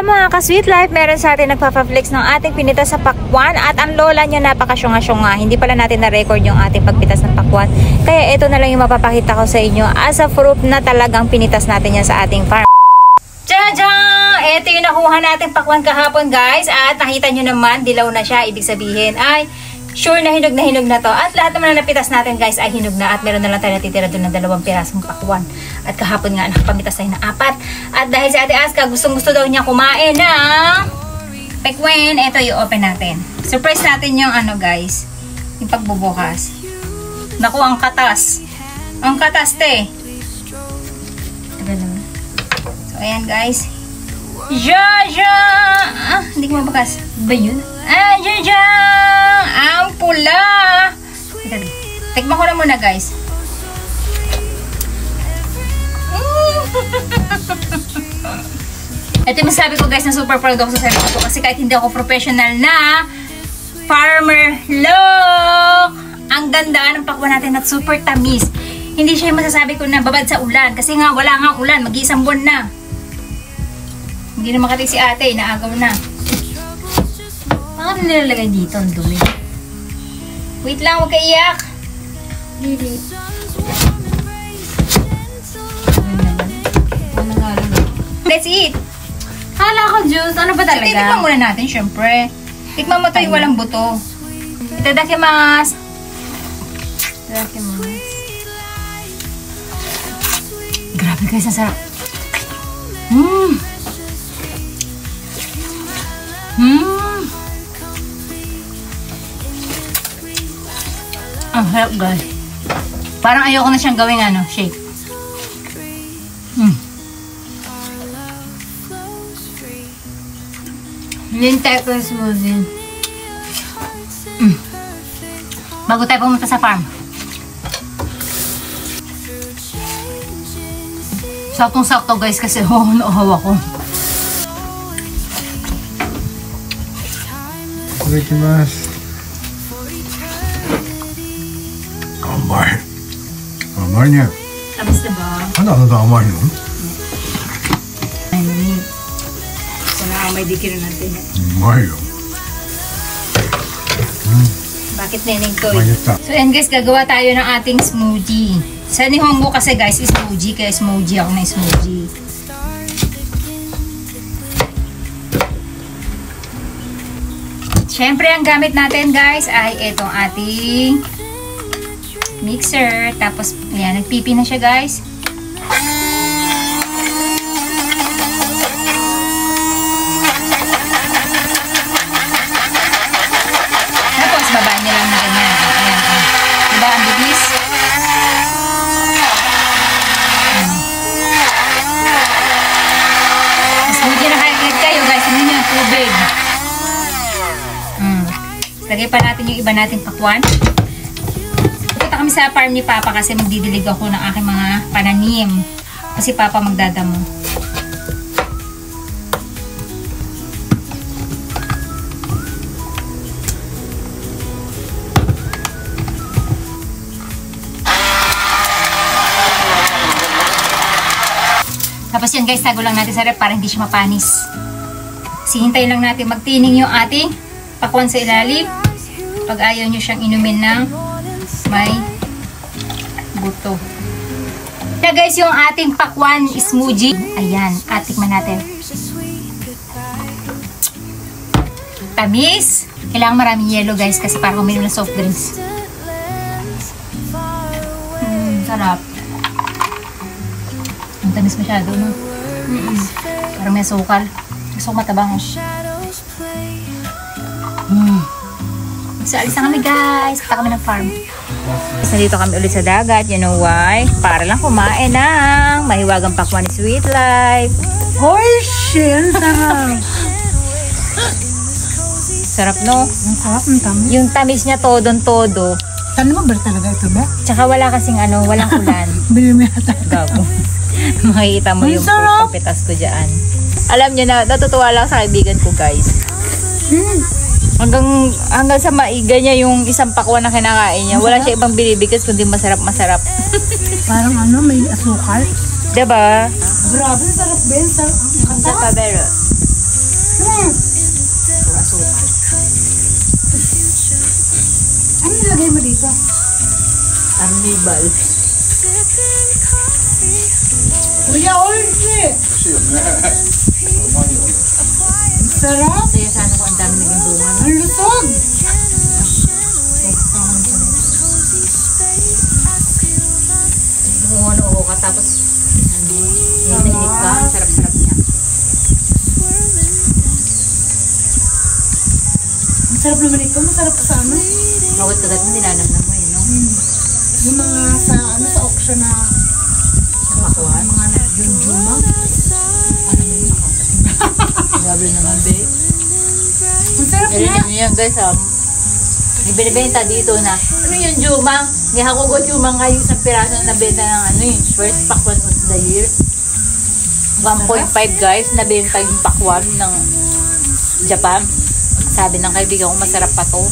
Hello mga ka-sweet life, meron sa atin nagpapaflex ng ating pinitas sa pakwan at ang lola niya napakasyunga-syunga. Hindi pala natin na-record yung ating pagpitas ng pakwan. Kaya ito na lang yung mapapakita ko sa inyo as a proof na talagang pinitas natin yan sa ating farm. Tadang! Ito yung nakuha natin pakwan kahapon guys at nakita nyo naman, dilaw na siya. Ibig sabihin ay sure na hinog na to. At lahat naman na napitas natin guys ay hinog na at meron na lang tayo natitira doon ng 2 pirasong pakwan. At kahapon nga nakapamitas tayo ng 4. At dahil si Ate Aska gustong-gusto daw niya kumain ng pakwan, ito yung open natin. Surprise natin yung ano guys, yung pagbubukas. Naku, ang katas. Ang katas te. So ayan guys. Hindi ko mabakas. Ba yun? Ang pula. Tikman ko na muna guys. Ito yung masabi ko guys na super proud ako sa sarili ko kasi kahit hindi ako professional na farmer, look! Ang ganda ng pakwan natin at super tamis. Hindi siya yung masasabi ko na babad sa ulan kasi nga wala nga ulan, mag-iisang buwan na. Hindi na makati si ate, inaagaw na. Bakit nilalagay dito? Ang dumi. Wait lang, huwag ka iyak. Lili. Let's eat. Hala ko, juice. Ano ba talaga? Tikman muna natin, syempre. Tikman mo ito yung walang buto. Itadakimasu. Itadakimasu. Grabe guys, ang sarap. Ang sarap guys. Parang ayoko na siyang gawing ano, shake. Lintay ko yung smoothie. Bago tayo pumunta sa farm. Saktong-sakto guys kasi nauhaw ako. Itadakimasu. Amay. Amay niya. Tamis na ba? Ano amay nun? May dikira natin. Amay yun. Bakit neneng to? So and guys, gagawa tayo ng ating smoothie. Sa Nihongo kasi guys, smoothie. Kaya smoothie ako na smoothie. Siyempre, ang gamit natin guys ay itong ating mixer. Tapos, ayan, nagpipi na siya guys. Babaan niya lang na ganyan. Ayan. Diba ang bilis? Mas buti na kahit kayo guys. Hindi nyo yung tubig. Lagay pa natin yung iba nating pakwan. Punta kami sa farm ni Papa kasi magdidilig ako ng aking mga pananim. Kasi Papa magdadamo. Tapos yan guys, tago lang natin sa rep para hindi siya mapanis. Hintayin lang natin magtining yung ating pakwan sa ilalim. Pag ayaw nyo siyang inumin ng may buto. Kaya guys, yung ating pakwan smoothie. Ayan, tikman natin. Tamis. Kailangan maraming yellow guys kasi para uminom ng soft drinks. Sarap. Ang tamis masyado, no? Parang may sukal. Gusto ko matabang. So, alis na kami guys. Punta kami ng farm. So, dito kami ulit sa dagat. You know why? Para lang kumain ng mahiwagang pakwan ni Sweet Life. Horseshell! Sarap! Sarap, no? Ang sarap ng tamis. Yung tamis niya todong-todo. Saan naman ba talaga ito ba? Tsaka wala kasing ano, walang ulan. Bili mo yata. Gago. Makikita mo yung pagpitas ko dyan. Alam niyo na, natutuwa lang sa kaibigan ko guys. Hanggang sa maiga niya yung isang pakwan na kinakain niya. Wala siya ibang binibigas kundi masarap-masarap. Parang ano, may asukal. Diba? Grabe, sarap Ben. Sarap. Sa pabero. ba? Carnival. Kuya, orange! Ang sarap! Kaya sana ko ang dami naging bunga. Ang lutog! Umuho ka tapos hinihit ka. Ang sarap-sarap niya. Ang sarap naman ito. Masarap ka sa ano? Bawat kagat mo, dinanamnam mo no? Yung mga sa ano sa auction na Makuhan. mga junjuma. Ano mo yun? Grabe naman, be. Ang sarap Narinig nga. niyo yan, guys, may binibenta dito na, ano yung jumang? May hakugot jumang nga yung isang piraso na nabenta ng ano yung first pakwan of the year. 1.5 guys, nabenta yung pakwan ng Japan. Sabi ng kaibigan ko, masarap pa to.